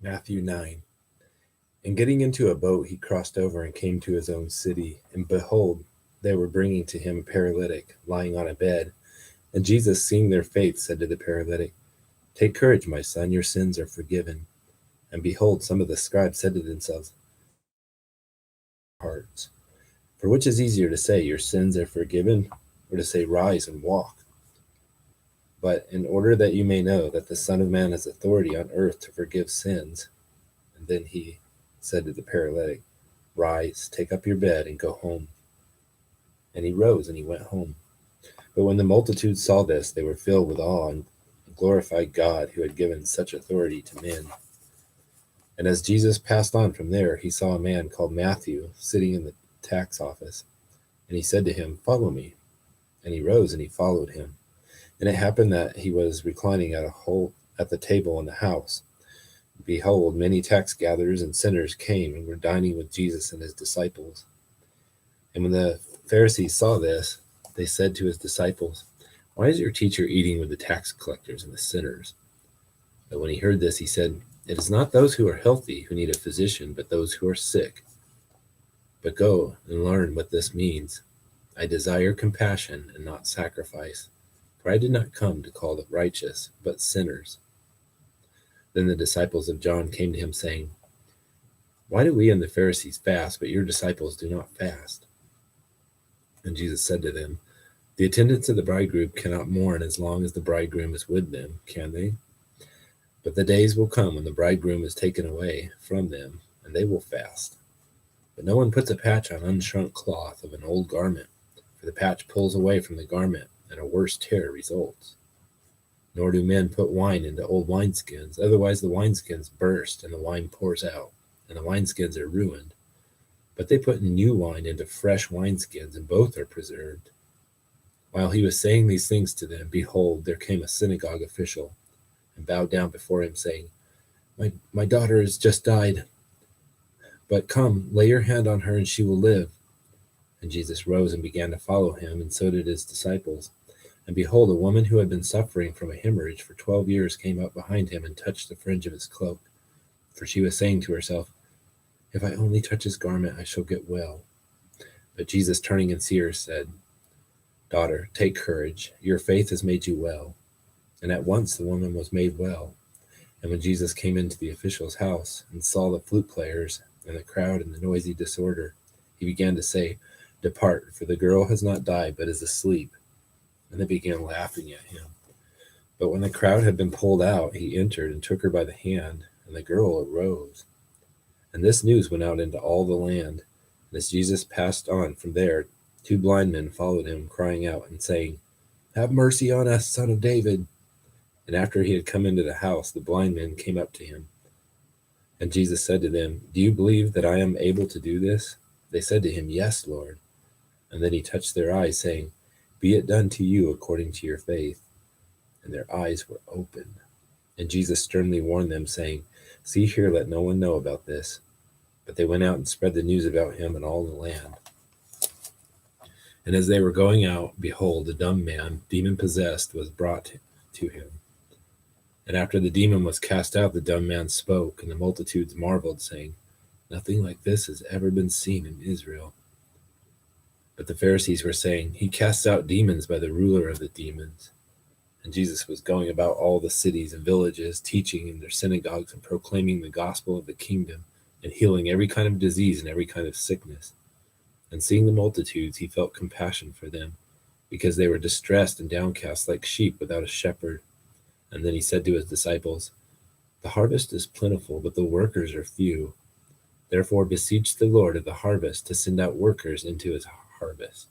Matthew 9. And getting into a boat, he crossed over and came to his own city. And behold, they were bringing to him a paralytic, lying on a bed. And Jesus, seeing their faith, said to the paralytic, "Take courage, my son, your sins are forgiven." And behold, some of the scribes said to themselves, hearts, "For which is easier to say, your sins are forgiven, or to say, rise and walk?" But in order that you may know that the Son of Man has authority on earth to forgive sins. And then he said to the paralytic, "Rise, take up your bed, and go home." And he rose and he went home. But when the multitude saw this, they were filled with awe and glorified God who had given such authority to men. And as Jesus passed on from there, he saw a man called Matthew sitting in the tax office. And he said to him, "Follow me." And he rose and he followed him. And it happened that he was reclining at the table in the house. Behold, many tax gatherers and sinners came and were dining with Jesus and his disciples. And when the Pharisees saw this, they said to his disciples, "Why is your teacher eating with the tax collectors and the sinners?" But when he heard this, he said, "It is not those who are healthy who need a physician, but those who are sick. But go and learn what this means. I desire compassion and not sacrifice, for I did not come to call the righteous, but sinners." Then the disciples of John came to him, saying, "Why do we and the Pharisees fast, but your disciples do not fast?" And Jesus said to them, "The attendants of the bridegroom cannot mourn as long as the bridegroom is with them, can they? But the days will come when the bridegroom is taken away from them, and they will fast. But no one puts a patch on unshrunk cloth of an old garment, for the patch pulls away from the garment, and a worse tear results. Nor do men put wine into old wineskins, otherwise the wineskins burst, and the wine pours out, and the wineskins are ruined. But they put new wine into fresh wineskins, and both are preserved." While he was saying these things to them, behold, there came a synagogue official, and bowed down before him, saying, My daughter has just died, but come, lay your hand on her, and she will live." And Jesus rose and began to follow him, and so did his disciples. And behold, a woman who had been suffering from a hemorrhage for 12 years came up behind him and touched the fringe of his cloak. For she was saying to herself, "If I only touch his garment, I shall get well." But Jesus, turning and seeing her, said, "Daughter, take courage. Your faith has made you well." And at once the woman was made well. And when Jesus came into the official's house and saw the flute players and the crowd and the noisy disorder, he began to say, "Depart, for the girl has not died, but is asleep." And they began laughing at him. But when the crowd had been pulled out, he entered and took her by the hand, and the girl arose. And this news went out into all the land. And as Jesus passed on from there, 2 blind men followed him, crying out and saying, "Have mercy on us, Son of David." And after he had come into the house, the blind men came up to him. And Jesus said to them, "Do you believe that I am able to do this?" They said to him, "Yes, Lord." And then he touched their eyes, saying, "Be it done to you according to your faith." And their eyes were opened. And Jesus sternly warned them, saying, "See here, let no one know about this." But they went out and spread the news about him in all the land. And as they were going out, behold, a dumb man, demon-possessed, was brought to him. And after the demon was cast out, the dumb man spoke, and the multitudes marveled, saying, "Nothing like this has ever been seen in Israel." But the Pharisees were saying, "He casts out demons by the ruler of the demons." And Jesus was going about all the cities and villages, teaching in their synagogues and proclaiming the gospel of the kingdom, and healing every kind of disease and every kind of sickness. And seeing the multitudes, he felt compassion for them, because they were distressed and downcast like sheep without a shepherd. And then he said to his disciples, "The harvest is plentiful, but the workers are few. Therefore beseech the Lord of the harvest to send out workers into his harvest."